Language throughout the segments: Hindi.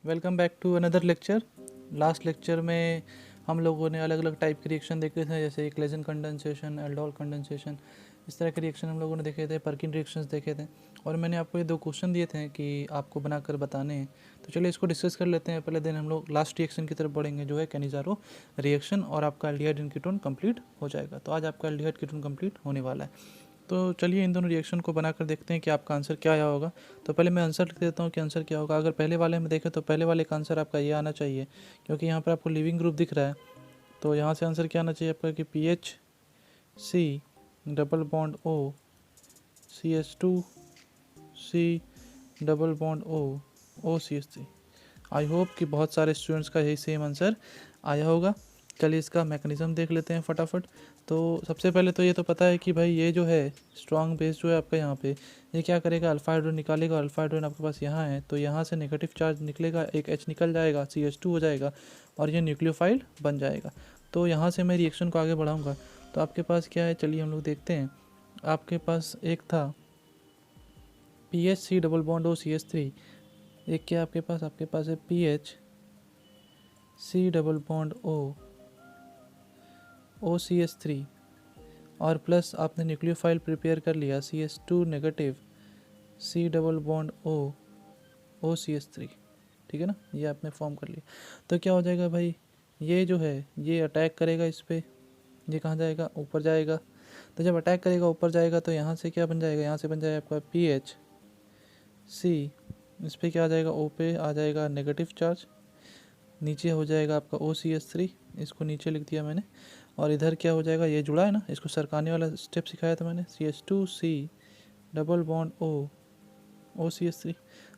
Welcome back to another lecture. Last lecture में हम लोगों ने अलग अलग टाइप के रिएक्शन देखे थे, जैसे इक्लेजन कंडेंसेशन, एल्डोल कंडेंसेशन, इस तरह के रिएक्शन हम लोगों ने देखे थे, पर्किन रिएक्शंस देखे थे। और मैंने आपको ये 2 क्वेश्चन दिए थे कि आपको बनाकर बताने हैं। तो चलिए इसको डिस्कस कर लेते हैं। पहले दिन हम लोग लास्ट रिएक्शन की तरफ बढ़ेंगे, जो है कैनिज़ारो रिएक्शन, और आपका एल्डिहाइड कीटोन कंप्लीट हो जाएगा। तो आज आपका एल्डिहाइड कीटोन कंप्लीट होने वाला है। तो चलिए इन दोनों रिएक्शन को बनाकर देखते हैं कि आपका आंसर क्या आया होगा। तो पहले मैं आंसर लिख देता हूँ कि आंसर क्या होगा। अगर पहले वाले में देखें तो पहले वाले का आंसर आपका ये आना चाहिए, क्योंकि यहाँ पर आपको लिविंग ग्रुप दिख रहा है। तो यहाँ से आंसर क्या आना चाहिए आपका कि PH double bond O CH2C double bond O CH3। I hope कि बहुत सारे स्टूडेंट्स का यही सेम आंसर आया होगा। चलिए इसका मैकेनिज़्म देख लेते हैं फटाफट। तो सबसे पहले तो ये तो पता है कि भाई ये जो है स्ट्रॉन्ग बेस जो है आपका यहाँ पे, ये क्या करेगा, अल्फा हाइड्रोजन निकालेगा। अल्फा हाइड्रोजन आपके पास यहाँ है, तो यहाँ से नेगेटिव चार्ज निकलेगा, एक H निकल जाएगा, CH2 हो जाएगा और ये न्यूक्लियोफाइल बन जाएगा। तो यहाँ से मैं रिएक्शन को आगे बढ़ाऊँगा। तो आपके पास क्या है, चलिए हम लोग देखते हैं। आपके पास एक था PHC डबल बॉन्ड OCH3, एक क्या आपके पास है PHC डबल बॉन्ड OCH3, और प्लस आपने न्यूक्लियोफाइल प्रिपेयर कर लिया CH2 negative C double bond OCH3। ठीक है ना, ये आपने फॉर्म कर लिया। तो क्या हो जाएगा भाई, ये जो है ये अटैक करेगा इस पर, ये कहाँ जाएगा, ऊपर जाएगा। तो जब अटैक करेगा ऊपर जाएगा तो यहाँ से क्या बन जाएगा, यहाँ से बन जाएगा आपका PHC, इस पर क्या आ जाएगा, O पे आ जाएगा नेगेटिव चार्ज, नीचे हो जाएगा आपका OCH3, इसको नीचे लिख दिया मैंने। और इधर क्या हो जाएगा, ये जुड़ा है ना, इसको सरकाने वाला स्टेप सिखाया था मैंने, CH2C डबल बॉन्ड OCH3।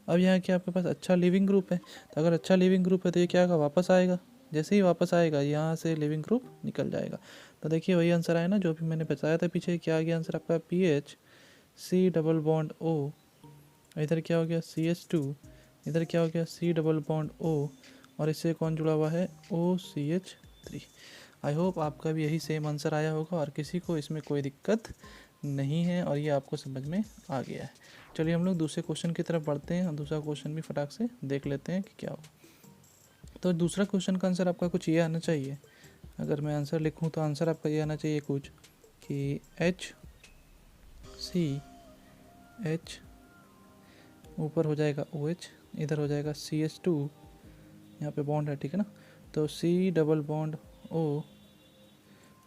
अब यहाँ क्या आपके पास अच्छा लिविंग ग्रुप है। तो अगर अच्छा लिविंग ग्रुप है तो ये क्या होगा, वापस आएगा। जैसे ही वापस आएगा यहाँ से लिविंग ग्रुप निकल जाएगा। तो देखिए वही आंसर आया ना जो भी मैंने बताया था पीछे। क्या आ गया आंसर आपका, PHC डबल बॉन्ड O, इधर क्या हो गया CH2, इधर क्या हो गया C डबल बॉन्ड O, और इससे कौन जुड़ा हुआ है, OCH3। आई होप आपका भी यही सेम आंसर आया होगा और किसी को इसमें कोई दिक्कत नहीं है और ये आपको समझ में आ गया है। चलिए हम लोग दूसरे क्वेश्चन की तरफ बढ़ते हैं और दूसरा क्वेश्चन भी फटाक से देख लेते हैं कि क्या होगा। तो दूसरा क्वेश्चन का आंसर आपका कुछ ये आना चाहिए। अगर मैं आंसर लिखूं तो आंसर आपका ये आना चाहिए कुछ कि HCH, ऊपर हो जाएगा OH, इधर हो जाएगा CH2, यहाँ पे बॉन्ड है, ठीक है ना। तो C डबल बॉन्ड O,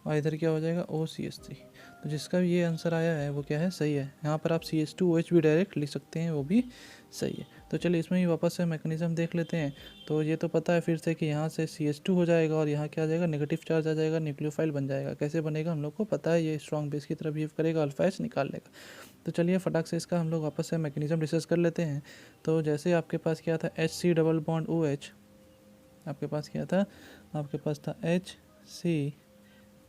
और इधर क्या हो जाएगा OCH3। तो जिसका भी ये आंसर आया है वो क्या है, सही है। यहाँ पर आप CH2OH भी डायरेक्ट लिख सकते हैं, वो भी सही है। तो चलिए इसमें भी वापस से मैकेनिज्म देख लेते हैं। तो ये तो पता है फिर से कि यहाँ से CH2 हो जाएगा और यहाँ क्या आ जाएगा, नेगेटिव चार्ज आ जाएगा, न्यूक्लियोफाइल बन जाएगा। कैसे बनेगा हम लोग को पता है, ये स्ट्रॉन्ग बेस की तरह बिहेव करेगा, अल्फा एच निकाल लेगा। तो चलिए फटाक से इसका हम लोग वापस से मैकेनिज्म डिस्कस कर लेते हैं। तो जैसे आपके पास क्या था, HC डबल बॉन्ड OH, आपके पास क्या था, आपके पास था HC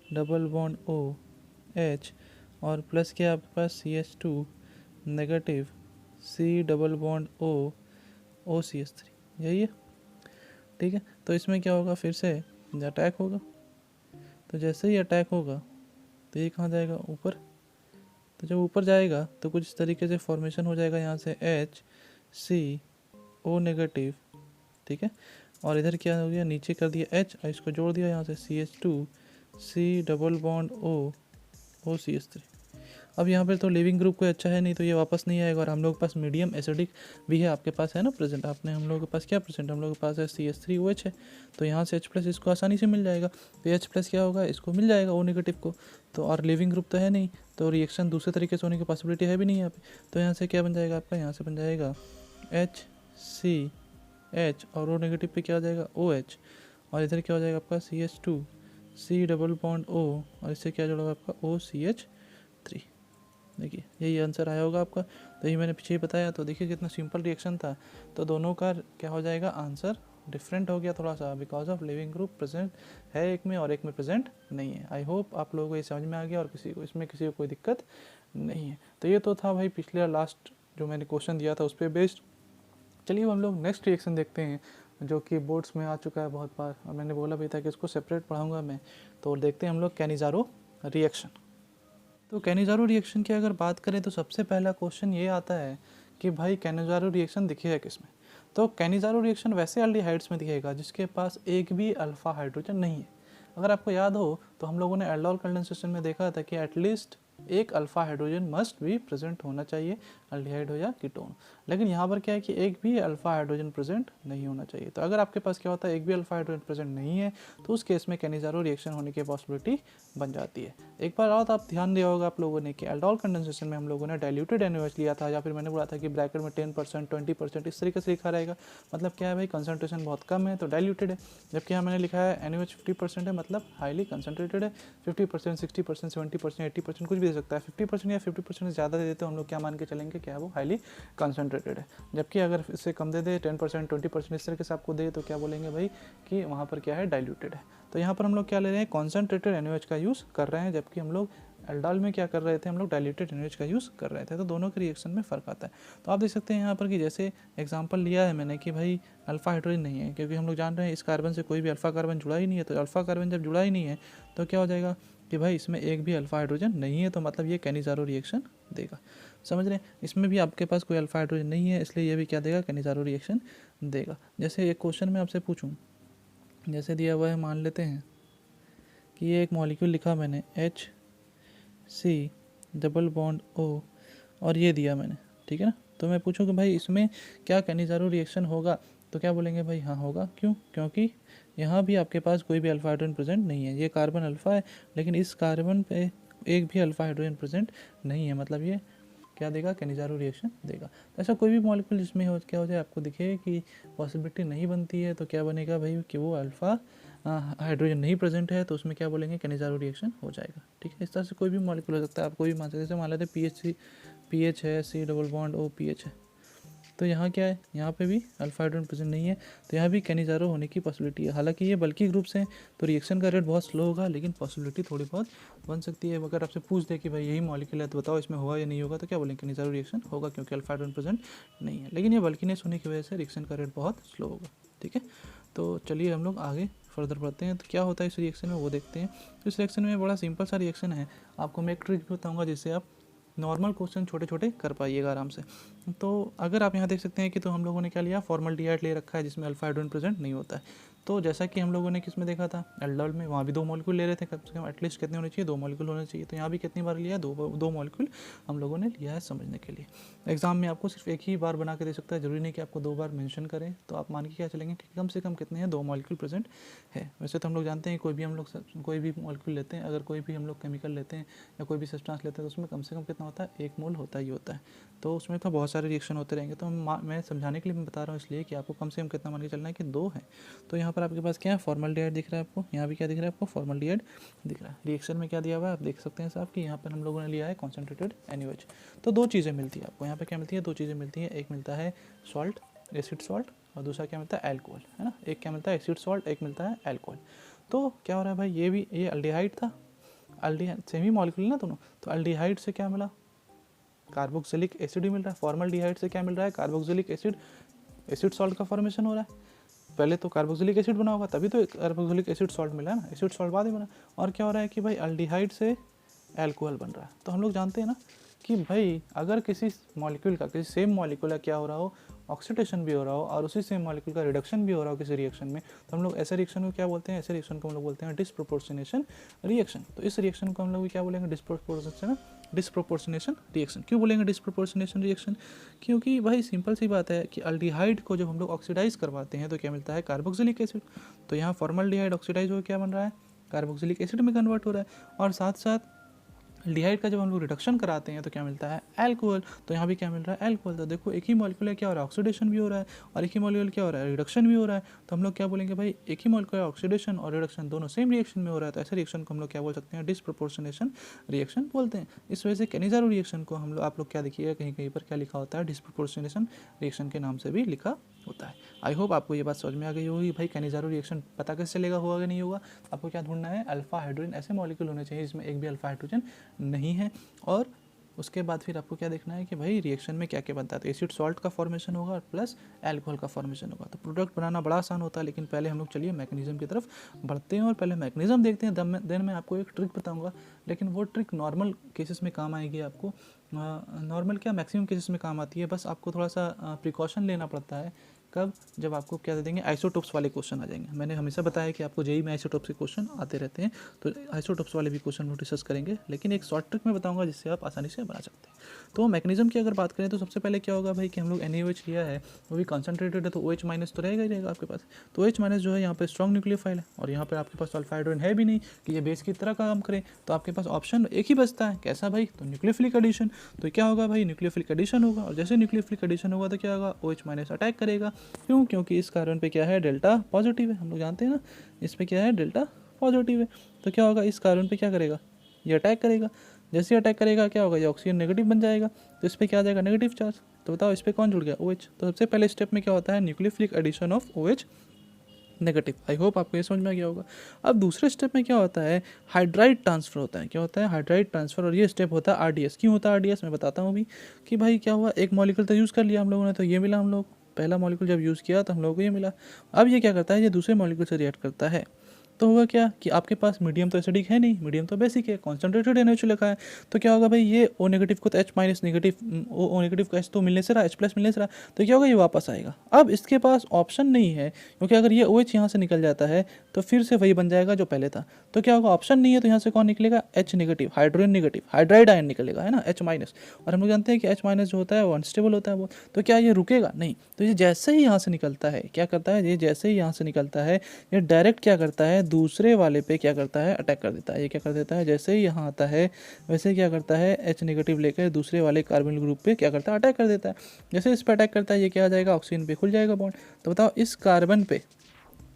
डबल बॉन्ड OH, और प्लस क्या आपके पास CH2 negative C double bond OCH3, यही है, ठीक है। तो इसमें क्या होगा, फिर से अटैक होगा। तो जैसे ही अटैक होगा तो ये कहाँ जाएगा, ऊपर। तो जब ऊपर जाएगा तो कुछ इस तरीके से फॉर्मेशन हो जाएगा, यहाँ से HCO नेगेटिव, ठीक है। और इधर क्या हो गया, नीचे कर दिया H और इसको जोड़ दिया यहाँ से CH2C डबल बॉन्ड OCH3। अब यहाँ पर तो लिविंग ग्रुप कोई अच्छा है नहीं, तो ये वापस नहीं आएगा। और हम लोग के पास मीडियम एसिडिक भी है, आपके पास है ना प्रेजेंट, आपने हम लोग के पास क्या प्रेजेंट, हम लोग के पास है CH3OH है। तो यहाँ से H+ इसको आसानी से मिल जाएगा। तो H+ क्या होगा, इसको मिल जाएगा O नेगेटिव को। तो और लिविंग ग्रुप तो है नहीं, तो रिएक्शन दूसरे तरीके से होने की पॉसिबिलिटी है भी नहीं यहाँ पे। तो यहाँ से क्या बन जाएगा आपका, यहाँ से बन जाएगा HCH, और O नेगेटिव पे क्या हो जाएगा OH, और इधर क्या हो जाएगा आपका CH2C डबल बॉन्ड O, और इससे क्या जुड़ा हुआ आपका OCH3। देखिए यही आंसर आया होगा आपका। तो यही मैंने पीछे ही बताया। तो देखिए कितना सिंपल रिएक्शन था। तो दोनों का क्या हो जाएगा, आंसर डिफरेंट हो गया थोड़ा सा, because of leaving group present है एक में और एक में प्रेजेंट नहीं है। आई होप आप लोगों को ये समझ में आ गया और किसी को कोई दिक्कत नहीं है। तो ये तो था भाई पिछले लास्ट जो मैंने क्वेश्चन दिया था उस पर बेस्ड। चलिए अब हम लोग नेक्स्ट रिएक्शन देखते हैं, जो कि बोर्ड्स में आ चुका है बहुत बार, और मैंने बोला भी था कि इसको सेपरेट पढ़ाऊँगा मैं। तो देखते हैं हम लोग कैनिज़ारो रिएक्शन। तो कैनिज़ारो रिएक्शन की अगर बात करें तो सबसे पहला क्वेश्चन ये आता है कि भाई कैनिज़ारो रिएक्शन दिखेगा किस में। तो कैनिज़ारो रिएक्शन वैसे एल्डिहाइड्स में दिखेगा जिसके पास एक भी अल्फ़ा हाइड्रोजन नहीं है। अगर आपको याद हो तो हम लोगों ने एल्डोल कंडेंसेशन में देखा था कि एटलीस्ट एक अल्फ़ा हाइड्रोजन मस्ट भी प्रेजेंट होना चाहिए, एल्डिहाइड हो या कीटोन। लेकिन यहाँ पर क्या है कि एक भी अल्फ़ा हाइड्रोजन प्रेजेंट नहीं होना चाहिए। तो अगर आपके पास क्या होता है, एक भी अल्फ़ा हाइड्रोजन प्रेजेंट नहीं है, तो उस केस में कैनिज़ारो रिएक्शन होने की पॉसिबिलिटी बन जाती है। एक बार और आप ध्यान दिया होगा आप लोगों ने कि एल्डोल कंडेंसेशन में हम लोगों ने डाइल्यूटेड NaOH लिया था, या फिर मैंने बोला था कि ब्रैकेट में 10%, 20% इस तरीके से लिखा रहेगा। मतलब क्या है भाई, कंसंट्रेशन बहुत कम है तो डाइल्यूटेड है। जबकि यहाँ मैंने लिखा है NaOH 50% है, मतलब हाईली कंसंट्रेटेड है। 50%, 60%, 70%, 80% कुछ भी दे सकता है। 50% या 50% से ज़्यादा दे देते तो हम लोग क्या मान के चलेंगे, क्या वो हाईली कंसंट्रेटेड है। जबकि अगर इससे कम दे दे, 10%, 20% इस तरीके से आपको दे, तो क्या बोलेंगे भाई कि वहाँ पर क्या है, डाइल्यूटेड है। तो यहाँ पर हम लोग क्या ले रहे हैं, कॉन्सेंट्रेटेड NaOH का यूज़ कर रहे हैं, जबकि हम लोग एल्डोल में क्या कर रहे थे, हम लोग डाइल्यूटेड NaOH का यूज़ कर रहे थे। तो दोनों के रिएक्शन में फ़र्क आता है। तो आप देख सकते हैं यहाँ पर कि जैसे एग्जांपल लिया है मैंने कि भाई अल्फ़ा हाइड्रोजन नहीं है, क्योंकि हम लोग जान रहे हैं इस कार्बन से कोई भी अल्फ़ा कार्बन जुड़ा ही नहीं है। तो अल्फ़ा कार्बन जब जुड़ा ही नहीं है तो क्या हो जाएगा कि भाई इसमें एक भी अल्फ़ा हाइड्रोजन नहीं है, तो मतलब ये कैनिज़ारो रिएक्शन देगा। समझ रहे हैं, इसमें भी आपके पास कोई अल्फ़ा हाइड्रोजन नहीं है, इसलिए ये भी क्या देगा, कैनिज़ारो रिएक्शन देगा। जैसे एक क्वेश्चन में आपसे पूछूं, जैसे दिया हुआ है, मान लेते हैं कि ये एक मॉलिक्यूल लिखा मैंने HC डबल बॉन्ड O, और ये दिया मैंने, ठीक है ना। तो मैं पूछूं कि भाई इसमें क्या कैनिज़ारो रिएक्शन होगा, तो क्या बोलेंगे भाई हाँ होगा। क्यों? क्योंकि यहाँ भी आपके पास कोई भी अल्फ़ा हाइड्रोजन प्रेजेंट नहीं है। ये कार्बन अल्फ़ा है, लेकिन इस कार्बन पे एक भी अल्फ़ा हाइड्रोजन प्रेजेंट नहीं है, मतलब ये क्या देगा, कैनिज़ारो रिएक्शन देगा। तो ऐसा कोई भी मॉलिक्यूल जिसमें हो क्या हो जाए, आपको दिखे कि पॉसिबिलिटी नहीं बनती है, तो क्या बनेगा भाई कि वो अल्फ़ा हाइड्रोजन नहीं प्रेजेंट है, तो उसमें क्या बोलेंगे, कैनिज़ारो रिएक्शन हो जाएगा। ठीक है, इस तरह से कोई भी मॉलिक्यूल हो सकता है। आप कोई भी मान सकते हैं, जैसे मान लेते हैं पीएच है, C double bond O pH है, तो यहाँ क्या है, यहाँ पे भी अल्फ़ा हाइड्रोजन प्रेजेंट नहीं है, तो यहाँ भी कैनिज़ारो होने की पॉसिबिलिटी है। हालांकि ये बल्कि ग्रुप्स हैं तो रिएक्शन का रेट बहुत स्लो होगा, लेकिन पॉसिबिलिटी थोड़ी बहुत बन सकती है। अगर आपसे पूछ दे कि भाई यही मॉलिक्यूल है तो बताओ इसमें होगा या नहीं होगा, तो क्या बोलेंगे, कैनिज़ारो रिएक्शन होगा, क्योंकि अल्फ़ा हाइड्रोजन प्रेजेंट नहीं है। लेकिन ये बल्किनेस होने की वजह से रिएक्शन का रेट बहुत स्लो होगा। ठीक है, तो चलिए हम लोग आगे फर्दर बढ़ते हैं। तो क्या होता है इस रिएक्शन में वो देखते हैं। तो इस रिएक्शन में बड़ा सिंपल सा रिएक्शन है। आपको मैं एक ट्रिक भी बताऊँगा जिससे आप नॉर्मल क्वेश्चन छोटे छोटे कर पाइएगा आराम से। तो अगर आप यहाँ देख सकते हैं कि तो हम लोगों ने क्या लिया, फॉर्मल्डिहाइड ले रखा है जिसमें अल्फा हाइड्रोजन प्रेजेंट नहीं होता है। तो जैसा कि हम लोगों ने किस में देखा था, एल्डोल में, वहाँ भी 2 मॉलिक्यूल ले रहे थे, कम से कम एटलीस्ट कितने होने चाहिए, 2 मॉलिक्यूल होने चाहिए। तो यहाँ भी कितनी बार लिया, दो मॉलिक्यूल हम लोगों ने लिया है समझने के लिए। एग्जाम में आपको सिर्फ एक ही बार बना के दे सकता है, जरूरी नहीं कि आपको 2 बार मेंशन करें। तो आप मान के क्या चलेंगे कि कम से कम कितने हैं, 2 मॉलिक्यूल प्रेजेंट है। वैसे तो हम लोग जानते हैं कोई भी मॉलिक्यूल लेते हैं, अगर कोई भी हम लोग केमिकल लेते हैं या कोई भी सब्सटेंस लेते हैं, तो उसमें कम से कम कितना होता है, 1 मोल होता ही होता है। तो उसमें तो बहुत सारे रिएक्शन होते रहेंगे। तो मैं समझाने के लिए मैं बता रहा हूँ इसलिए कि आपको कम से कम कितना मान के चलना है कि 2 है। तो यहाँ पर आपके पास क्या है, फॉर्मल्डिहाइड दिख रहा है आपको, यहाँ भी क्या दिख रहा है आपको, फॉर्मल्डिहाइड दिख रहा है। रिएक्शन में क्या दिया हुआ है आप देख सकते हैं साहब कि यहाँ पर हम लोगों ने लिया है कॉन्सेंट्रेटेड NaOH। तो 2 चीज़ें मिलती है आपको यहाँ पर, क्या मिलती है, 2 चीज़ें मिलती है। एक मिलता है सॉल्ट, एसिड सॉल्ट, और दूसरा क्या मिलता है, एल्कोहल, है ना। एक क्या मिलता है, एसिड सॉल्ट, एक मिलता है एल्कोहल। तो क्या हो रहा है भाई, ये अल्डिहाइड था, अल्डिहाइड सेम ही मॉलिक्यूल ना दोनों। तो अल्डिहाइड से क्या मिला, कार्बोक्सिलिक एसिड ही मिल रहा है। फॉर्मल्डिहाइड से क्या मिल रहा है, कार्बोक्सिलिक एसिड, एसिड सॉल्ट का फॉर्मेशन हो रहा है। पहले तो कार्बोक्सिलिक एसिड बना होगा, तभी तो कार्बोक्सिलिक एसिड सॉल्ट मिला है ना, एसिड सॉल्ट बाद ही बना। और क्या हो रहा है कि भाई अल्डिहाइड से एल्कोहल बन रहा है। तो हम लोग जानते हैं ना कि भाई अगर किसी मॉलिक्यूल का, किसी सेम मॉलिक्यूल का क्या हो रहा हो, ऑक्सीडेशन भी हो रहा हो, और उसी सेम मॉलिक्यूल का रिडक्शन भी हो रहा हो किसी रिएक्शन में, तो हम लोग ऐसे रिएक्शन को क्या बोलते हैं, ऐसे रिएक्शन को हम लोग बोलते हैं डिस्प्रोपोर्शनेशन रिएक्शन। तो इस रिएक्शन को हम लोग क्या बोलेंगे, डिस्प्रोपोर्शनेशन रिएक्शन। क्यों बोलेंगे डिस्प्रोपोर्शनेशन रिएक्शन, क्योंकि भाई सिंपल सी बात है कि अल्डिहाइड को जब हम लोग ऑक्सीडाइज करवाते हैं तो क्या मिलता है, कार्बोक्सिलिक एसिड। तो यहाँ फॉर्मल्डिहाइड ऑक्सीडाइज हो क्या बन रहा है, कार्बोक्सिलिक एसिड में कन्वर्ट हो रहा है। और साथ साथ अल्डिहाइड का जब हम लोग रिडक्शन कराते हैं तो क्या मिलता है, एल्कोहल। तो यहाँ भी क्या मिल रहा है, एल्कोहल। तो देखो एक ही मॉलिक्यूल है, क्या हो रहा है, ऑक्सीडेशन भी हो रहा है, और एक ही मॉलिक्यूल क्या हो रहा है, रिडक्शन भी हो रहा है। तो हम लोग क्या बोलेंगे भाई, एक ही मॉलिक्यूल ऑक्सीडेशन और रिडक्शन दोनों सेम रिएक्शन में हो रहा है, तो ऐसे रिएक्शन को हम लोग क्या बोल सकते हैं, डिस्प्रोपोर्शनेशन रिएक्शन बोलते हैं। इस वजह से कैनिज़ारो रिएक्शन को हम लोग, आप लोग क्या देखिएगा कहीं कहीं पर क्या लिखा होता है, डिस्प्रोपोर्शनेशन रिएक्शन के नाम से भी लिखा होता है। आई होप आपको ये बात समझ में आ गई होगी। भाई कैनिज़ारो रिएक्शन पता कैसे चलेगा, होगा कि नहीं होगा। आपको क्या ढूंढना है, अल्फा हाइड्रोजन, ऐसे मॉलिक्यूल होने चाहिए जिसमें एक भी अल्फा हाइड्रोजन नहीं है। और उसके बाद फिर आपको क्या देखना है कि भाई रिएक्शन में क्या क्या बनता है। तो एसिड सॉल्ट का फॉर्मेशन होगा और प्लस एल्कोहल का फॉर्मेशन होगा। तो प्रोडक्ट बनाना बड़ा आसान होता है, लेकिन पहले हम लोग चलिए मैकेनिज्म की तरफ बढ़ते हैं और पहले मैकेनिज्म देखते हैं। देन मैं आपको एक ट्रिक बताऊंगा, लेकिन वो ट्रिक नॉर्मल केसेस में काम आएगी आपको। नॉर्मल क्या, मैक्सिमम केसेस में काम आती है। बस आपको थोड़ा सा प्रिकॉशन लेना पड़ता है। कब, जब आपको क्या दे देंगे, आइसोटोप्स वाले क्वेश्चन आ जाएंगे। मैंने हमेशा बताया कि आपको जेईई में आइसोटोप्स के क्वेश्चन आते रहते हैं, तो आइसोटोप्स वाले भी क्वेश्चन हम डिस्कस करेंगे, लेकिन एक शॉर्ट ट्रिक में बताऊंगा जिससे आप आसानी से बना सकते हैं। तो मैकेनिज्म की अगर बात करें तो सबसे पहले क्या होगा भाई कि हम लोग NaOH लिया है, वो भी कॉन्सेंट्रेटेड है, तो OH माइनस तो रहेगा ही रहेगा आपके पास। तो OH माइनस जो है यहाँ पे स्ट्रॉन्ग न्यूक्लियोफाइल है, और यहाँ पे आपके पास सल्फा हाइड्रोजन है भी नहीं कि ये बेस की तरह काम करे, तो आपके पास ऑप्शन एक ही बचता है, कैसा भाई, तो न्यूक्लियोफिलिक एडिशन। तो क्या होगा भाई, न्यूक्लियोफिलिक एडिशन होगा, और जैसे न्यूक्लियोफिलिक एडिशन होगा तो क्या होगा, OH माइनस अटैक करेगा। क्यों, क्योंकि इस कार्बन पे क्या है, डेल्टा पॉजिटिव है, हम लोग जानते हैं ना, इस पर क्या है, डेल्टा पॉजिटिव है। तो क्या होगा, इस कार्बन पे क्या करेगा, ये अटैक करेगा। जैसे ही अटैक करेगा क्या होगा, ये ऑक्सीजन नेगेटिव बन जाएगा, तो इस पर क्या आ जाएगा, नेगेटिव चार्ज। तो बताओ इस पर कौन जुड़ गया, OH। तो सबसे पहले स्टेप में क्या होता है, nucleophilic addition of OH negative. I hope आपको ये समझ में आ गया होगा। अब दूसरे स्टेप में क्या होता है, हाइड्राइड ट्रांसफर होता है। क्या होता है, हाइड्राइड ट्रांसफर, और ये स्टेप होता है RDS। क्यों होता है RDS, मैं बताता हूँ अभी। कि भाई क्या हुआ, एक मॉलिक्यूल तो यूज़ कर लिया हम लोगों ने, तो ये मिला हम लोग, पहला मॉलिक्यूल जब यूज़ किया तो हम लोगों को ये मिला। अब ये क्या करता है, ये दूसरे मॉलिक्यूल से रिएक्ट करता है, तो होगा क्या कि आपके पास मीडियम तो एसिडिक है नहीं, मीडियम तो बेसिक है, कॉन्सेंट्रेटेड NaOH लिखा है। तो क्या होगा भाई, ये O नेगेटिव को तो H minus negative, O negative को H तो मिलने से रहा, H प्लस मिलने से रहा, तो क्या होगा, ये वापस आएगा। अब इसके पास ऑप्शन नहीं है, क्योंकि अगर ये OH यहाँ से निकल जाता है तो फिर से वही बन जाएगा जो पहले था। तो क्या होगा, ऑप्शन नहीं है, तो यहाँ से कौन निकलेगा, H negative, hydrogen negative, hydride ion निकलेगा, है ना, H माइनस। और हम लोग जानते हैं कि H माइनस जो होता है वो अनस्टेबल होता है वो। तो क्या ये रुकेगा, नहीं। तो ये जैसे ही यहाँ से निकलता है, क्या करता है, ये जैसे ही यहाँ से निकलता है, ये डायरेक्ट क्या करता है, दूसरे वाले पे क्या करता है, अटैक कर देता है। ये क्या कर देता है, जैसे ही यहाँ आता है वैसे क्या करता है, H नेगेटिव लेकर दूसरे वाले कार्बन ग्रुप पे क्या करता है, अटैक कर देता है। जैसे इस पे अटैक करता है, ये क्या आ जाएगा, ऑक्सीजन पे खुल जाएगा बॉन्ड। तो बताओ इस कार्बन पे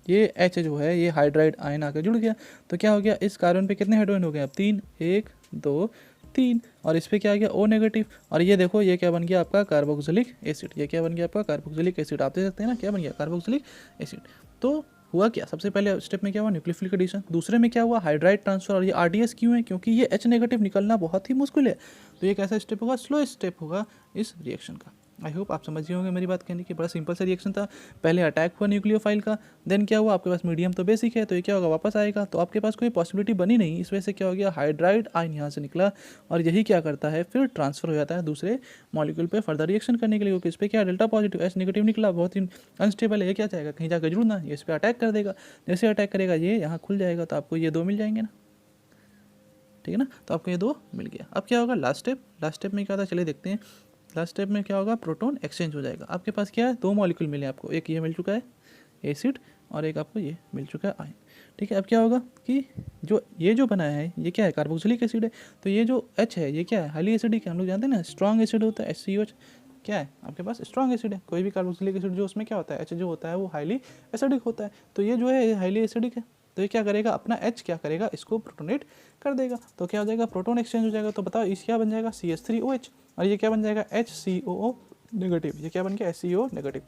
ये H जो है, ये हाइड्राइड आयन आकर जुड़ गया, तो क्या हो गया, इस कार्बन पे कितने हाइड्रोजन हो गए, अब 3, 1 2 3, और इस पे क्या आ गया, O नेगेटिव। और ये देखो ये क्या बन गया आपका, कार्बोक्सिलिक एसिड। ये क्या बन गया आपका, कार्बोक्सिलिक एसिड। आप देख सकते हैं ना, क्या बन गया, कार्बोक्सिलिक एसिड। तो हुआ क्या, सबसे पहले स्टेप में क्या हुआ, न्यूक्लियोफिलिक एडिशन। दूसरे में क्या हुआ, हाइड्राइड ट्रांसफर। और ये RDS क्यों है, क्योंकि ये H नेगेटिव निकलना बहुत ही मुश्किल है। तो ये कैसा स्टेप होगा, स्लो स्टेप होगा इस रिएक्शन का। आई होप आप समझ गए होंगे मेरी बात कहने की। बड़ा सिंपल सा रिएक्शन था, पहले अटैक हुआ न्यूक्लियोफाइल का, देन क्या हुआ, आपके पास मीडियम तो बेसिक है, तो ये क्या होगा, वापस आएगा। तो आपके पास कोई पॉसिबिलिटी बनी नहीं, इस वजह से क्या हो गया, हाइड्राइड आयन यहाँ से निकला, और यही क्या करता है, फिर ट्रांसफर हो जाता है दूसरे मॉलिक्यूल पे फर्दर रिएक्शन करने के लिए, क्योंकि इस पर क्या, डेल्टा पॉजिटिव, H नेगेटिव निकला, बहुत ही अनस्टेबल है। ये क्या चाहेगा, कहीं जाकर जुड़ना, ये इस पर अटैक कर देगा। जैसे अटैक करेगा ये यहाँ खुल जाएगा, तो आपको ये 2 मिल जाएंगे ना, ठीक है ना। तो आपको ये 2 मिल गया। अब क्या होगा, लास्ट स्टेप। लास्ट स्टेप में क्या होता है, चलिए देखते हैं। लास्ट स्टेप में क्या होगा, प्रोटॉन एक्सचेंज हो जाएगा। आपके पास क्या है, 2 मॉलिक्यूल मिले आपको, एक ये मिल चुका है एसिड, और एक आपको ये मिल चुका है आयन, ठीक है। अब क्या होगा कि जो ये जो बनाया है ये क्या है, कार्बोक्सिलिक एसिड है। तो ये जो H है ये क्या है, हाईली एसिडिक है। हम लोग जानते हैं ना, स्ट्रॉन्ग एसिड होता है HCOH, क्या है आपके पास, स्ट्रॉन्ग एसिड है। कोई भी कार्बोक्सिलिक एसिड जो उसमें क्या होता है, H जो होता है वो हाईली एसिडिक होता है। तो ये जो है हाईली एसिडिक है, तो ये क्या करेगा, अपना H क्या करेगा, इसको प्रोटोनेट कर देगा। तो क्या हो जाएगा, प्रोटोन एक्सचेंज हो जाएगा। तो बताओ इस क्या बन जाएगा, CH3OH, और ये क्या बन जाएगा, HCOO नेगेटिव। ये क्या बन गया, HCO नेगेटिव।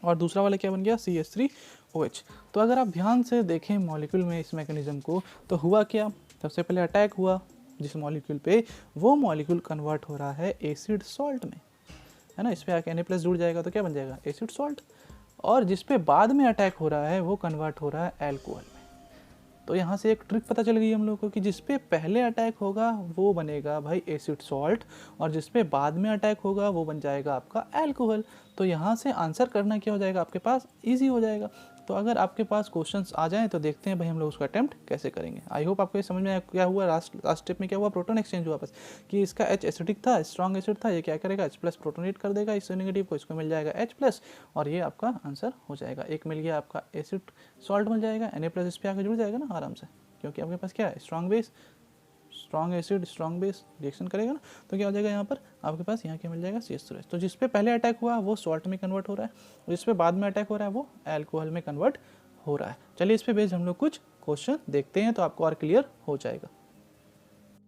और दूसरा वाला क्या बन गया, CH3OH। तो अगर आप ध्यान से देखें मॉलिक्यूल में इस मैकेनिज्म को, तो हुआ क्या, सबसे पहले अटैक हुआ जिस मॉलिक्यूल पे, वो मॉलिक्यूल कन्वर्ट हो रहा है एसिड सॉल्ट में, है ना। इस पर Na प्लस जुड़ जाएगा तो क्या बन जाएगा, एसिड सॉल्ट। और जिस पे बाद में अटैक हो रहा है वो कन्वर्ट हो रहा है एल्कोहल में। तो यहाँ से एक ट्रिक पता चल गई हम लोग को कि जिस पे पहले अटैक होगा वो बनेगा भाई एसिड सॉल्ट, और जिस पे बाद में अटैक होगा वो बन जाएगा आपका एल्कोहल। तो यहाँ से आंसर करना क्या हो जाएगा आपके पास, ईजी हो जाएगा। तो अगर आपके पास क्वेश्चंस आ जाएं तो देखते हैं भाई हम लोग उसका अटेम्प्ट कैसे करेंगे। आई होप आपको ये समझ में आया क्या हुआ। लास्ट स्टेप में क्या हुआ, प्रोटोन एक्सचेंज हुआ बस, कि इसका H एसिडिक था, स्ट्रॉन्ग एसिड था, ये क्या करेगा, H प्लस प्रोटोनेट कर देगा इस नेगेटिव को, इसको मिल जाएगा H प्लस, और ये आपका आंसर हो जाएगा। एक मिल गया आपका एसिड सॉल्ट मिल जाएगा, Na प्लस इस पर आकर जुड़ जाएगा ना आराम से, क्योंकि आपके पास क्या है, strong base, strong acid strong base reaction करेगा ना। तो क्या हो जाएगा यहाँ पर आपके पास, यहाँ क्या मिल जाएगा, CH3OH। तो जिस पे पहले अटैक हुआ वो सॉल्ट में कन्वर्ट हो रहा है, और जिस पे बाद में अटैक हो रहा है वो अल्कोहल में कन्वर्ट हो रहा है। चलिए इस पे बेस्ड हम लोग कुछ क्वेश्चन देखते हैं, तो आपको और क्लियर हो जाएगा।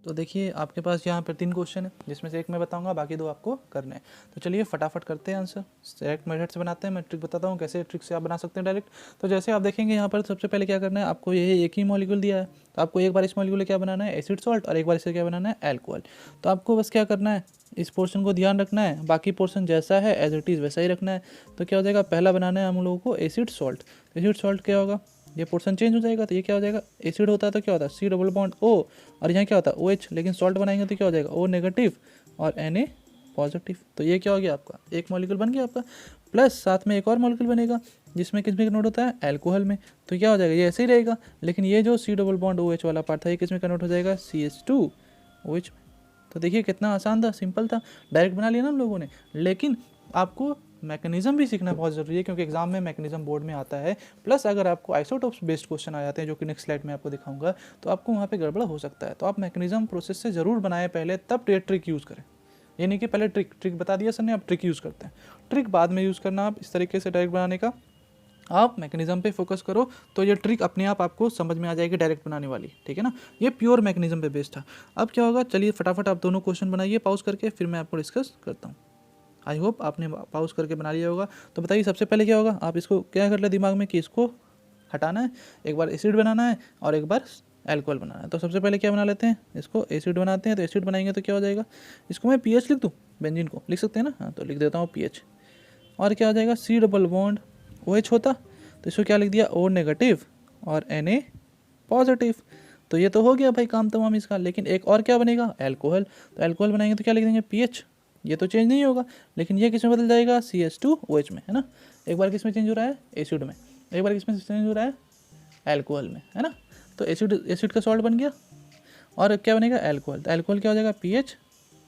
तो देखिए आपके पास यहाँ पर 3 क्वेश्चन है, जिसमें से एक मैं बताऊंगा, बाकी 2 आपको करने हैं। तो चलिए फटाफट करते हैं आंसर, डायरेक्ट मेथड से बनाते हैं। मैं ट्रिक बताता हूँ कैसे ट्रिक से आप बना सकते हैं डायरेक्ट। तो जैसे आप देखेंगे यहाँ पर सबसे पहले क्या करना है, आपको ये एक ही मॉलिक्यूल दिया है, तो आपको एक बार इस मॉलिक्यूल को क्या बनाना है, एसिड सॉल्ट, और एक बार इसे क्या बनाना है, एल्कोहल। तो आपको बस क्या करना है, इस पोर्शन को ध्यान रखना है, बाकी पोर्शन जैसा है एज इट इज़ वैसा ही रखना है। तो क्या हो जाएगा, पहला बनाना है हम लोगों को एसिड सॉल्ट। एसिड सॉल्ट क्या होगा, ये पोर्शन चेंज हो जाएगा, तो ये क्या हो जाएगा, एसिड होता है तो क्या होता है C डबल बॉन्ड O, और यहाँ क्या होता है OH, लेकिन सॉल्ट बनाएंगे तो क्या हो जाएगा O नेगेटिव और Na पॉजिटिव। तो ये क्या हो गया आपका, एक मॉलिक्यूल बन गया आपका। प्लस साथ में एक और मॉलिक्यूल बनेगा जिसमें किसमें कन्वर्ट होता है, अल्कोहल में। तो क्या हो जाएगा, ये ऐसे ही रहेगा, लेकिन ये जो C डबल बॉन्ड OH वाला पार्ट था ये किसमें कन्वर्ट हो जाएगा, CH2OH में। तो देखिए कितना आसान था, सिंपल था, डायरेक्ट बना लिया ना हम लोगों ने। लेकिन आपको मैकेनिज्म भी सीखना बहुत ज़रूरी है, क्योंकि एग्जाम में मैकेनिज्म बोर्ड में आता है। प्लस अगर आपको आइसोटोप्स बेस्ड क्वेश्चन आ जाते हैं, जो कि नेक्स्ट स्लाइड में आपको दिखाऊंगा, तो आपको वहाँ पे गड़बड़ हो सकता है। तो आप मैकेनिज्म प्रोसेस से ज़रूर बनाएं पहले, तब ट्रिक यूज़ करें। ये नहीं कि पहले ट्रिक बता दिया सर ने, आप ट्रिक यूज़ करते हैं, ट्रिक बाद में यूज़ करना। आप इस तरीके से डायरेक्ट बनाने का, आप मैकेनिज्म पे फोकस करो तो ये ट्रिक अपने आप आपको समझ में आ जाएगी डायरेक्ट बनाने वाली, ठीक है ना। ये प्योर मैकेनिज्म पे बेस्ड था। अब क्या होगा, चलिए फटाफट आप दोनों क्वेश्चन बनाइए पॉज करके, फिर मैं आपको डिस्कस करता हूँ। आई होप आपने पॉज करके बना लिया होगा। तो बताइए सबसे पहले क्या होगा, आप इसको क्या कर ले दिमाग में कि इसको हटाना है, एक बार एसिड बनाना है और एक बार एल्कोहल बनाना है। तो सबसे पहले क्या बना लेते हैं, इसको एसिड बनाते हैं। तो एसिड बनाएंगे तो क्या हो जाएगा, इसको मैं पीएच लिख दूँ, बेंजीन को लिख सकते हैं ना, हाँ तो लिख देता हूँ पीएच। और क्या हो जाएगा, C डबल बॉन्ड OH होता, तो इसको क्या लिख दिया, O नेगेटिव और Na पॉजिटिव। तो ये तो हो गया भाई काम तमाम इसका। लेकिन एक और क्या बनेगा, अल्कोहल। तो अल्कोहल बनाएंगे तो क्या लिख देंगे, पीएच। ये तो चेंज नहीं होगा, लेकिन ये किस में बदल जाएगा, CH2OH में, है ना। एक बार किस में चेंज हो रहा है, एसिड में, एक बार किस में चेंज हो रहा है, अल्कोहल में, है ना। तो एसिड का सॉल्ट बन गया और क्या बनेगा, अल्कोहल। तो अल्कोहल क्या हो जाएगा, पीएच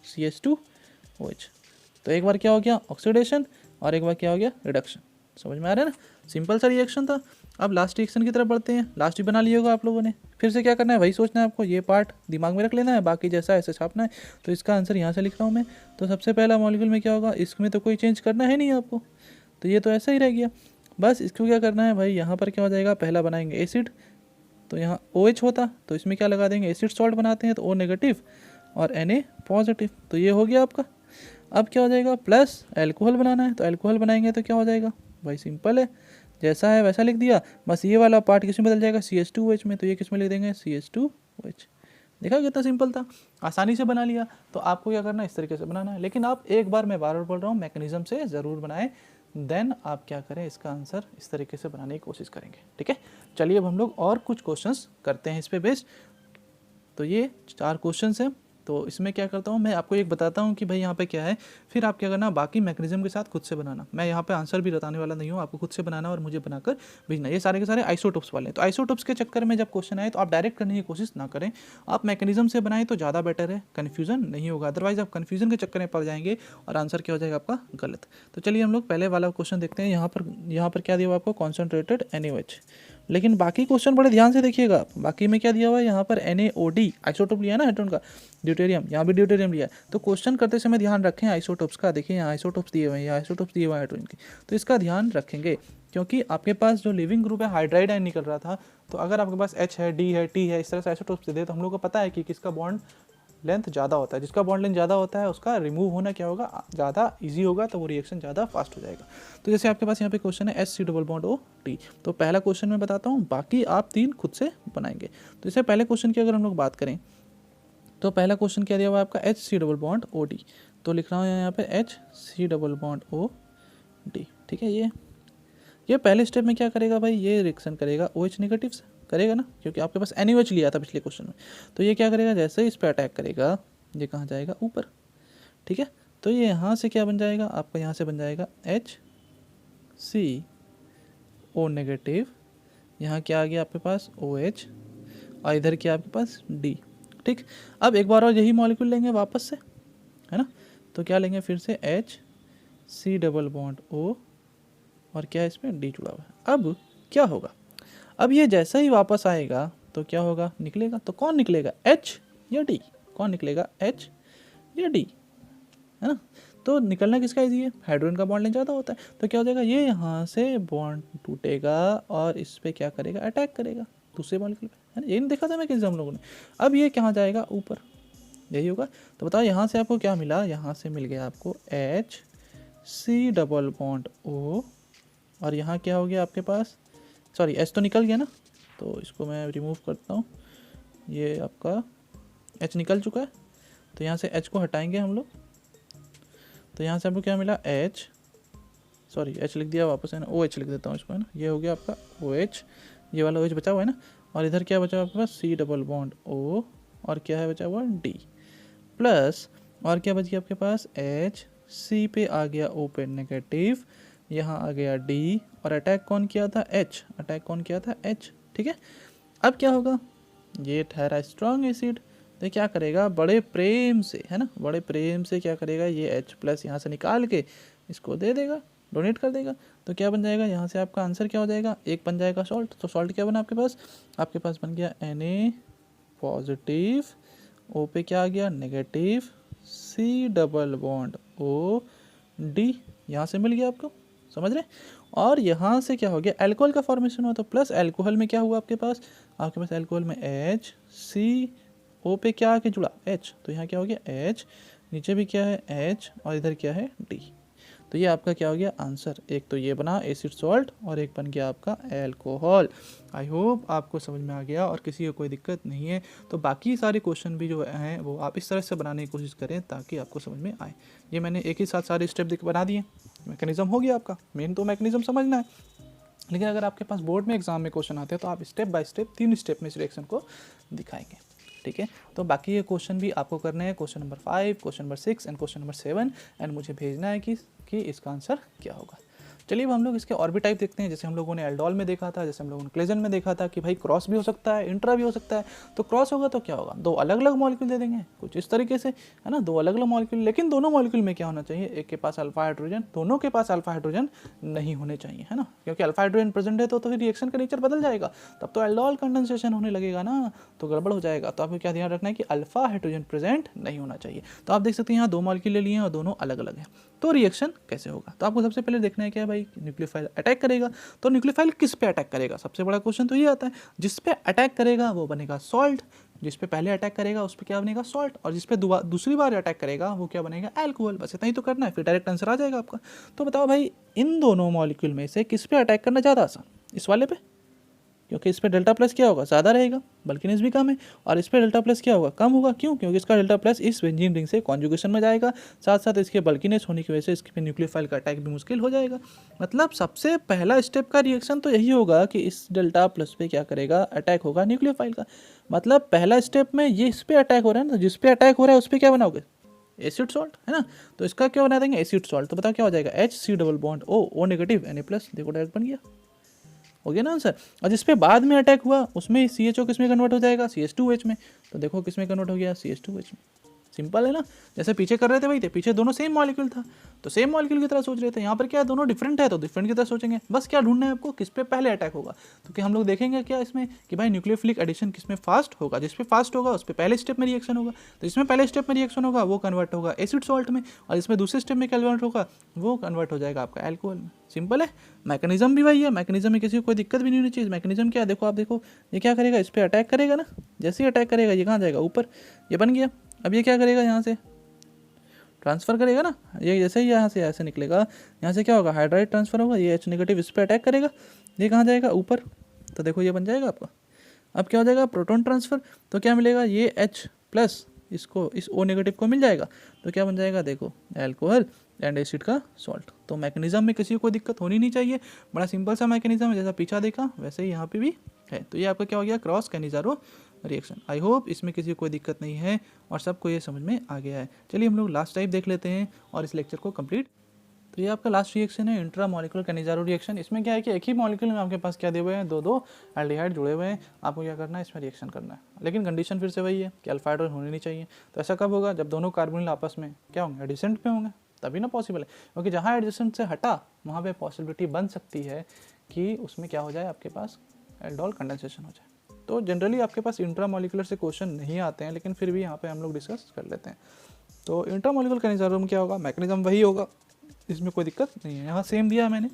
CH2OH। तो एक बार क्या हो गया, ऑक्सीडेशन, और एक बार क्या हो गया, रिडक्शन। समझ में आ रहा है ना, सिंपल सा रिएक्शन था। अब लास्ट रिएक्शन की तरफ बढ़ते हैं। लास्ट भी बना लिया होगा आप लोगों ने, फिर से क्या करना है, वही सोचना है आपको, ये पार्ट दिमाग में रख लेना है, बाकी जैसा ऐसे छापना है। तो इसका आंसर यहाँ से लिख रहा हूँ मैं। तो सबसे पहला मॉलिक्यूल में क्या होगा, इसमें तो कोई चेंज करना है नहीं आपको, तो ये तो ऐसा ही रह गया। बस इसको क्या करना है भाई, यहाँ पर क्या हो जाएगा, पहला बनाएंगे एसिड, तो यहाँ OH होता, तो इसमें क्या लगा देंगे, एसिड सॉल्ट बनाते हैं, तो O नेगेटिव और Na पॉजिटिव। तो ये हो गया आपका। अब क्या हो जाएगा, प्लस अल्कोहल बनाना है, तो अल्कोहल बनाएंगे तो क्या हो जाएगा भाई, सिंपल है, जैसा है वैसा लिख दिया। बस ये वाला पार्ट किस में बदल जाएगा, CH2OH में, तो ये किस में लिख देंगे, CH2OH। देखा कितना सिंपल था, आसानी से बना लिया। तो आपको क्या करना है, इस तरीके से बनाना है। लेकिन आप एक बार, मैं बार बार बोल रहा हूँ, मैकेनिज्म से ज़रूर बनाएं, देन आप क्या करें, इसका आंसर इस तरीके से बनाने की कोशिश करेंगे, ठीक है। चलिए अब हम लोग और कुछ क्वेश्चंस करते हैं इस पे बेस्ड। तो ये 4 क्वेश्चंस हैं। तो इसमें क्या करता हूँ, मैं आपको एक बताता हूँ कि भाई यहाँ पे क्या है, फिर आप क्या करना, बाकी मैकेनिज्म के साथ खुद से बनाना। मैं यहाँ पे आंसर भी बताने वाला नहीं हूँ, आपको खुद से बनाना और मुझे बनाकर भेजना। ये सारे के सारे आइसोटोप्स वाले हैं। तो आइसोटोप्स के चक्कर में जब क्वेश्चन आए तो आप डायरेक्ट करने की कोशिश ना करें, आप मैकेनिज्म से बनाएं तो ज़्यादा बेटर है, कन्फ्यूजन नहीं होगा। अदरवाइज आप कन्फ्यूजन के चक्कर में पड़ जाएंगे और आंसर क्या हो जाएगा आपका, गलत। तो चलिए हम लोग पहले वाला क्वेश्चन देखते हैं। यहाँ पर क्या दिया हुआ आपको, कॉन्सेंट्रेटेड NaOH। लेकिन बाकी क्वेश्चन बड़े ध्यान से देखिएगा, बाकी में क्या दिया हुआ है, यहाँ पर NaOD आइसोटोप लिया है ना हाइड्रोजन का, ड्यूटेरियम, यहाँ भी ड्यूटेरियम लिया है। तो क्वेश्चन करते समय ध्यान रखें आइसोटोप्स का। देखिए यहाँ आइसोटोप्स दिए हुए हैं, यहाँ आइसोटोप्स दिए हुए हैं हाइड्रोजन की, तो इसका ध्यान रखेंगे। क्योंकि आपके पास जो लिविंग ग्रुप है हाइड्राइड आयन निकल रहा था, तो अगर आपके पास H है, D है, T है, इस तरह से आइसोटोप्स दे दे, तो हम लोग को पता है कि किसका बॉन्ड लेंथ ज़्यादा होता है। जिसका बॉन्ड लेंथ ज़्यादा होता है उसका रिमूव होना क्या होगा, ज़्यादा इजी होगा, तो वो रिएक्शन ज़्यादा फास्ट हो जाएगा। तो जैसे आपके पास यहाँ पे क्वेश्चन है SC डबल बॉन्ड OT, तो पहला क्वेश्चन मैं बताता हूँ, बाकी आप 3 खुद से बनाएंगे। तो जैसे पहले क्वेश्चन की अगर हम लोग बात करें, तो पहला क्वेश्चन क्या दिया हुआ है आपका, HC डबल बॉन्ड OD। तो लिख रहा हूँ यहाँ पे HC डबल बॉन्ड OD, ठीक है। ये पहले स्टेप में क्या करेगा भाई, ये रिएक्शन करेगा OH नेगेटिव से, करेगा ना, क्योंकि आपके पास NaOH लिया था पिछले क्वेश्चन में। तो ये क्या करेगा, जैसे ही इस पर अटैक करेगा, ये कहाँ जाएगा, ऊपर, ठीक है। तो ये यहाँ से क्या बन जाएगा आपका, यहाँ से बन जाएगा HCO नेगेटिव, यहाँ क्या आ गया आपके पास OH, और इधर क्या आपके पास D, ठीक। अब एक बार और यही मॉलिक्यूल लेंगे वापस से, है ना। तो क्या लेंगे फिर से, HC डबल बॉन्ड O, और क्या इसमें D जुड़ा हुआ है। अब क्या होगा, अब ये जैसा ही वापस आएगा तो क्या होगा, निकलेगा। तो कौन निकलेगा, H या D, कौन निकलेगा, H या D, है ना। तो निकलना किसका ईजी है, हाइड्रोजन का बॉन्ड लेंथ ज़्यादा होता है। तो क्या हो जाएगा, ये यहाँ से बॉन्ड टूटेगा और इस पर क्या करेगा, अटैक करेगा दूसरे मॉलिक्यूल पे, है ना। ये नहीं देखा था मैं किसी हम लोगों ने। अब ये कहाँ जाएगा, ऊपर, यही होगा। तो बताओ यहाँ से आपको क्या मिला, यहाँ से मिल गया आपको HC डबल बॉन्ड O, और यहाँ क्या हो गया आपके पास, सॉरी H तो निकल गया ना, तो इसको मैं रिमूव करता हूँ। ये आपका H निकल चुका है, तो यहाँ से H को हटाएंगे हम लोग। तो यहाँ से आपको क्या मिला, H लिख दिया वापस, है ना, OH लिख देता हूँ इसको, है ना। ये हो गया आपका OH, ये वाला OH बचा हुआ है ना। और इधर क्या बचा हुआ आपके पास, C डबल बॉन्ड O, और क्या है बचा हुआ, D, प्लस और क्या बच गया आपके पास, HC पे आ गया O पे नेगेटिव, यहाँ आ गया डी, और अटैक कौन किया था, एच, अटैक कौन किया था, एच। ठीक है, अब क्या होगा, ये ठहरा स्ट्रॉन्ग एसिड, तो क्या करेगा, बड़े प्रेम से, है ना, बड़े प्रेम से क्या करेगा, ये H प्लस यहाँ से निकाल के इसको दे देगा, डोनेट कर देगा। तो क्या बन जाएगा, यहाँ से आपका आंसर क्या हो जाएगा, एक बन जाएगा सॉल्ट। तो सॉल्ट क्या बना आपके पास बन गया Na पॉजिटिव, O पे क्या आ गया, negative, C double bond O D, यहाँ से मिल गया आपको, समझ रहे। और यहाँ से क्या हो गया, अल्कोहल का फॉर्मेशन हुआ, तो प्लस अल्कोहल में क्या हुआ आपके पास अल्कोहल में H, C, O पे क्या आके जुड़ा, H, तो यहाँ क्या हो गया H, नीचे भी क्या है H, और इधर क्या है D। तो ये आपका क्या हो गया आंसर, एक तो ये बना एसिड सॉल्ट और एक बन गया आपका अल्कोहल। आई होप आपको समझ में आ गया और किसी को कोई दिक्कत नहीं है। तो बाकी सारे क्वेश्चन भी जो हैं वो आप इस तरह से बनाने की कोशिश करें ताकि आपको समझ में आए। ये मैंने एक ही साथ सारे स्टेप बना दिए, मैकेनिज्म हो गया आपका, मेन तो मैकेनिज्म समझना है। लेकिन अगर आपके पास बोर्ड में एग्जाम में क्वेश्चन आते हैं तो आप स्टेप बाय स्टेप 3 स्टेप में इस रिएक्शन को दिखाएंगे। ठीक है, तो बाकी ये क्वेश्चन भी आपको करने हैं, question number 5, question number 6 and question number 7, and मुझे भेजना है कि इसका आंसर क्या होगा। चलिए अब हम लोग इसके और भी टाइप देखते हैं। जैसे हम लोगों ने एल्डोल में देखा था, जैसे हम लोगों ने क्लेजन में देखा था कि भाई क्रॉस भी हो सकता है, इंट्रा भी हो सकता है। तो क्रॉस होगा तो क्या होगा, दो अलग अलग मॉलिक्यूल दे देंगे कुछ इस तरीके से, है ना, दो अलग अलग मॉलिक्यूल। लेकिन दोनों मॉलिक्यूल में क्या होना चाहिए, एक के पास अल्फा हाइड्रोजन, दोनों के पास अल्फा हाइड्रोजन नहीं होने चाहिए, है ना, क्योंकि अल्फा हाइड्रोजन प्रेजेंट है तो फिर रिएक्शन का नेचर बदल जाएगा, तब तो एल्डोल कंडेंसेशन होने लगेगा ना, तो गड़बड़ हो जाएगा। तो आपको क्या ध्यान रखना है कि अल्फा हाइड्रोजन प्रेजेंट नहीं होना चाहिए। तो आप देख सकते हैं यहाँ दो मॉलिक्यूल ले लिए हैं और दोनों अलग अलग हैं, तो रिएक्शन कैसे होगा। तो आपको सबसे पहले देखना है क्या है भाई, न्यूक्लियोफाइल अटैक करेगा, तो न्यूक्लियोफाइल किस पे अटैक करेगा, सबसे बड़ा क्वेश्चन तो ये आता है। जिस पे अटैक करेगा वो बनेगा सॉल्ट, जिस पे पहले अटैक करेगा उस पे क्या बनेगा सॉल्ट, और जिस पे दूसरी बार अटैक करेगा वो क्या बनेगा अल्कोहल। बस इतना ही तो करना है, फिर डायरेक्ट आंसर आ जाएगा आपका। तो बताओ भाई इन दोनों मॉलिक्यूल में से किस पे अटैक करना ज़्यादा आसान, इस वाले पे, क्योंकि इस पर डेल्टा प्लस क्या होगा ज़्यादा रहेगा, बल्किनेस भी कम है, और इस पर डेल्टा प्लस क्या होगा कम होगा। क्यों, क्योंकि इसका डेल्टा प्लस इस बेंजीन रिंग से कॉन्जुगेशन में जाएगा, साथ साथ इसके बल्किनेस होने की वजह से इसके पे न्यूक्लियोफाइल का अटैक भी मुश्किल हो जाएगा। मतलब सबसे पहला स्टेप का रिएक्शन तो यही होगा कि इस डेल्टा प्लस पे क्या करेगा, अटैक होगा न्यूक्लियोफाइल का। मतलब पहला स्टेप में ये इस पर अटैक हो रहा है ना, जिस पे अटैक हो रहा है उस पर क्या बनाओगे एसिड सॉल्ट, है ना, तो इसका क्या बना देंगे एसिड सॉल्ट। तो बताओ क्या हो जाएगा HC double bond O negative Na plus, देखो डायरेक्ट बन गया, हो गया ना आंसर। और जिस पे बाद में अटैक हुआ उसमें CHO किस में कन्वर्ट हो जाएगा CH2H में, तो देखो किस में कन्वर्ट हो गया CH2H में। सिंपल है ना, जैसे पीछे कर रहे थे वही थे, पीछे दोनों सेम मॉलिक्यूल था तो सेम मॉलिक्यूल की तरह सोच रहे थे, यहाँ पर क्या है दोनों डिफरेंट है तो डिफरेंट की तरह सोचेंगे। बस क्या ढूंढना है आपको, किस पे पहले अटैक होगा। तो क्या हम लोग देखेंगे क्या इसमें कि भाई न्यूक्लियोफिलिक एडिशन किस में फास्ट होगा, जिस पे फास्ट होगा उस पर पहले स्टेप में रिएक्शन होगा, तो इसमें पहले स्टेप में रिएक्शन होगा वो कन्वर्ट होगा एसिड सॉल्ट में, और इसमें दूसरे स्टेप में कन्वर्ट होगा वो कन्वर्ट हो जाएगा आपका अल्कोहल में। सिंपल है, मैकेनिज्म भी वही है, मैकेनिज्म में किसी को कोई दिक्कत भी नहीं होनी चाहिए। मैकेनिज्म क्या है देखो, आप देखो ये क्या करेगा, इस पर अटैक करेगा ना, जैसे ही अटैक करेगा ये कहाँ जाएगा ऊपर, ये बन गया। अब ये क्या करेगा, यहाँ से ट्रांसफर करेगा ना, ये जैसे ही यहाँ से ऐसे निकलेगा, यहाँ से क्या होगा हाइड्राइड ट्रांसफर होगा, ये H नेगेटिव इस पर अटैक करेगा, ये कहाँ जाएगा ऊपर, तो देखो ये बन जाएगा आपका। अब क्या हो जाएगा प्रोटॉन ट्रांसफर, तो क्या मिलेगा ये H प्लस इसको इस O नेगेटिव को मिल जाएगा, तो क्या बन जाएगा देखो अल्कोहल एंड एसिड का सॉल्ट। तो मैकेनिज्म में किसी को कोई दिक्कत होनी नहीं चाहिए, बड़ा सिंपल सा मैकेनिज्म है, जैसा पीछा देखा वैसे ही यहाँ पे भी है। तो ये आपका क्या हो गया cross Cannizzaro reaction. I hope इसमें किसी को कोई दिक्कत नहीं है और सबको ये समझ में आ गया है। चलिए हम लोग लास्ट टाइप देख लेते हैं और इस लेक्चर को कंप्लीट। तो ये आपका लास्ट रिएक्शन है इंट्रा मॉलिक्यूलर कैनिजारो रिएक्शन। इसमें क्या है कि एक ही मॉलिक्यूल में आपके पास क्या दिए हुए हैं, दो एल्डिहाइड जुड़े हुए हैं, आपको क्या करना है इसमें रिएक्शन करना है। लेकिन कंडीशन फिर से वही है कि अल्फा हाइड्रोजन होने नहीं चाहिए। तो ऐसा कब होगा, जब दोनों कार्बोनिल आपस में क्या होंगे एडिसेंट पे होंगे, तभी ना पॉसिबल है। क्योंकि जहाँ एडिसेंट से हटा वहाँ पे पॉसिबिलिटी बन सकती है कि उसमें क्या हो जाए आपके पास एल्डोल कंडेंसेशन हो जाए। तो जनरली आपके पास इंट्रा मॉलिक्यूलर से क्वेश्चन नहीं आते हैं, लेकिन फिर भी यहाँ पे हम लोग डिस्कस कर लेते हैं। तो इंट्रा मॉलिक्यूलर कैनिजारो में क्या होगा, मैकेनिज्म वही होगा, इसमें कोई दिक्कत नहीं है। यहाँ सेम दिया मैंने,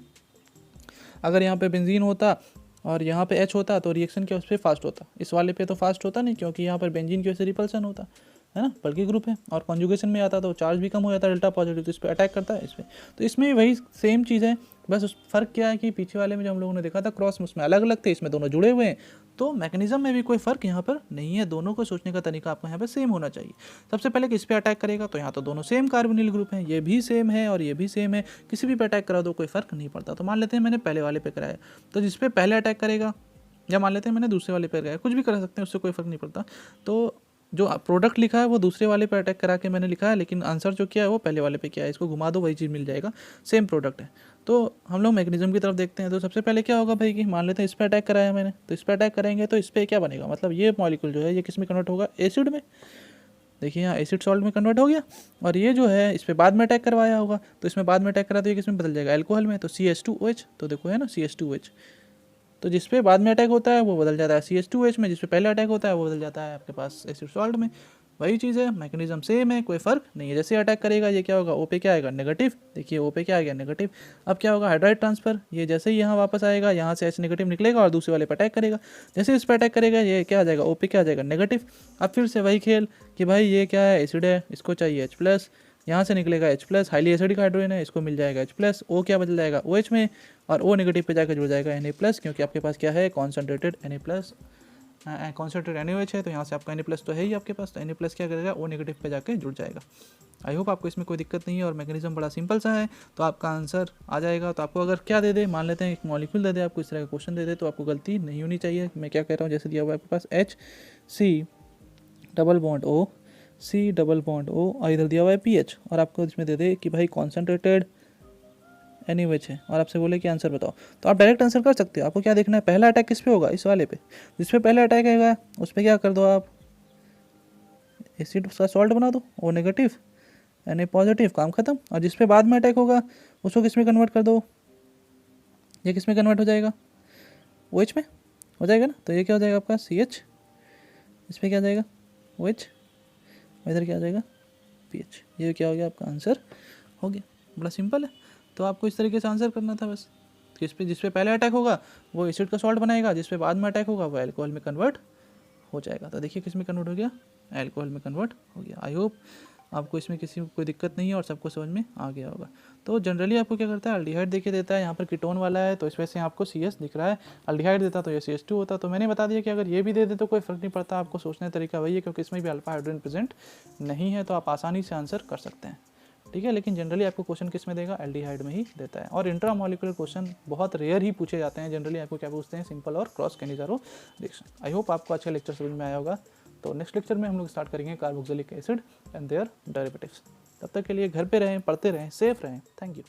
अगर यहाँ पे बेंजीन होता और यहाँ पे H होता तो रिएक्शन क्या उस पर फास्ट होता, इस वाले पे तो फास्ट होता नहीं क्योंकि यहाँ पर बेंजीन की वजह से रिपल्सन होता है ना, बल्कि ग्रुप है, और कॉन्जुगेशन में आता तो चार्ज भी कम हो जाता है डेल्टा पॉजिटिव, तो इस पर अटैक करता है इस पर। तो इसमें वही सेम चीज़ है, बस उस फर्क क्या है कि पीछे वाले में जो हम लोगों ने देखा था क्रॉस में उसमें अलग अलग थे, इसमें दोनों जुड़े हुए हैं। तो मैकेनिज्म में भी कोई फर्क यहाँ पर नहीं है, दोनों को सोचने का तरीका आपको यहाँ पर सेम होना चाहिए। सबसे पहले किस पे अटैक करेगा, तो यहाँ तो दोनों सेम कार्बोनिल ग्रुप हैं, ये भी सेम है और ये भी सेम है, किसी भी पे अटैक करा दो कोई फर्क नहीं पड़ता। तो मान लेते हैं मैंने पहले वाले पे कराया, तो जिस पे पहले अटैक करेगा, या मान लेते हैं मैंने दूसरे वाले पे कराया, कुछ भी कर सकते हैं उससे कोई फर्क नहीं पड़ता। तो जो प्रोडक्ट लिखा है वो दूसरे वाले पे अटैक करा के मैंने लिखा है, लेकिन आंसर जो किया है वो पहले वाले पे किया है। इसको घुमा दो वही चीज़ मिल जाएगा, सेम प्रोडक्ट है। तो हम लोग मैकेनिज्म की तरफ देखते हैं। तो सबसे पहले क्या होगा भाई कि मान लेते हैं इस पर अटैक कराया मैंने, तो इस पर अटैक करेंगे तो इस पर क्या बनेगा, मतलब ये मॉलिक्यूल जो है ये किस में कन्वर्ट होगा, एसिड में। देखिए यहाँ एसिड सॉल्ट में कन्वर्ट हो गया। और ये जो है इस पर बाद में अटैक करवाया होगा, तो इसमें बाद में अटैक करा तो ये किस में बदल जाएगा, एल्कोहल में। तो CH2OH, तो देखो है ना CH2OH, तो जिस पे बाद में अटैक होता है वो बदल जाता है CH2H में, जिस पे पहले अटैक होता है वो बदल जाता है आपके पास एसिड सॉल्ट में। वही चीज़ है, मैकेनिज्म सेम है, कोई फ़र्क नहीं है। जैसे अटैक करेगा ये क्या होगा, ओ पे क्या आएगा, नेगेटिव। देखिए ओ पे क्या आ गया, नेगेटिव। अब क्या होगा, हाइड्राइड ट्रांसफर, ये जैसे ही यहाँ वापस आएगा यहाँ से H नेगेटिव निकलेगा और दूसरे वाले पे अटैक करेगा। जैसे इस पर अटैक करेगा ये क्या आ जाएगा, ओ पे क्या आ जाएगा, नेगेटिव। अब फिर से वही खेल कि भाई ये क्या है, एसिड है, इसको चाहिए H+, यहाँ से निकलेगा H+, हाईली एसिडिक हाइड्रोजन है, इसको मिल जाएगा H+, O क्या बदल जाएगा OH में, और O नेगेटिव पे जाकर जुड़ जाएगा Na+, क्योंकि आपके पास क्या है, कॉन्सेंट्रेटेड Na+, कॉन्सेंट्रेटेड NaOH है, तो यहाँ से आपका Na+ तो है ही आपके पास, तो Na+ क्या करेगा, O नेगेटिव पे जाके जुड़ जाएगा। आई होप आपको इसमें कोई दिक्कत नहीं है और मैकेनिज्म बड़ा सिंपल सा है, तो आपका आंसर आ जाएगा। तो आपको अगर क्या दे दे, मान लेते हैं एक मॉलिक्यूल दे दे आपको, इस तरह का क्वेश्चन दे दे, तो आपको गलती नहीं होनी चाहिए। मैं क्या कह रहा हूँ, जैसे दिया हुआ है आपके पास HC≡O और इधर दिया हुआ है pH, और आपको इसमें दे दे कि भाई कॉन्सेंट्रेटेड NaOH है, और आपसे बोले कि आंसर बताओ, तो आप डायरेक्ट आंसर कर सकते हो। आपको क्या देखना है, पहला अटैक किस पे होगा, इस वाले पे। जिस पे पहला अटैक आएगा उस पर क्या कर दो आप, एसिड का सॉल्ट बना दो, O नेगेटिव Na+, काम खत्म। और जिस पे बाद में अटैक होगा उसको किस में कन्वर्ट कर दो, ये किस में कन्वर्ट हो जाएगा, OH में हो जाएगा ना। तो ये क्या हो जाएगा आपका CH, इस पर क्या आ जाएगा OH, इधर क्या आ जाएगा pH। ये क्या हो गया आपका आंसर हो गया, बड़ा सिंपल है। तो आपको इस तरीके से आंसर करना था बस। जिस पे पहले अटैक होगा वो एसिड का सॉल्ट बनाएगा, जिस पे बाद में अटैक होगा वो अल्कोहल में कन्वर्ट हो जाएगा। तो देखिए किस में कन्वर्ट हो गया, अल्कोहल में कन्वर्ट हो गया। आई होप आपको इसमें किसी को कोई दिक्कत नहीं है और सबको समझ में आ गया होगा। तो जनरली आपको क्या करता है, अल्डिहाइड देखिए देता है, यहाँ पर कीटोन वाला है तो इस वजह से आपको CS दिख रहा है, अल्डिहाइड देता तो ये CH2 होता। तो मैंने बता दिया कि अगर ये भी दे दे तो कोई फ़र्क नहीं पड़ता, आपको सोचने का तरीका वही है, क्योंकि इसमें भी अल्फा हाइड्रोजन प्रेजेंट नहीं है, तो आप आसानी से आंसर कर सकते हैं। ठीक है, लेकिन जनरली आपको क्वेश्चन किस में देगा, एल्डिहाइड में ही देता है। और इंट्रामोलिकुलर क्वेश्चन बहुत रेयर ही पूछे जाते हैं। जनरली आपको क्या पूछते हैं, सिंपल और क्रॉस कैनिजारो रिएक्शन। आई होप आपको अच्छा लेक्चर समझ में आया होगा। तो नेक्स्ट लेक्चर में हम लोग स्टार्ट करेंगे carboxylic acid and their derivatives. तब तक के लिए घर पे रहें, पढ़ते रहें, सेफ रहें। Thank you.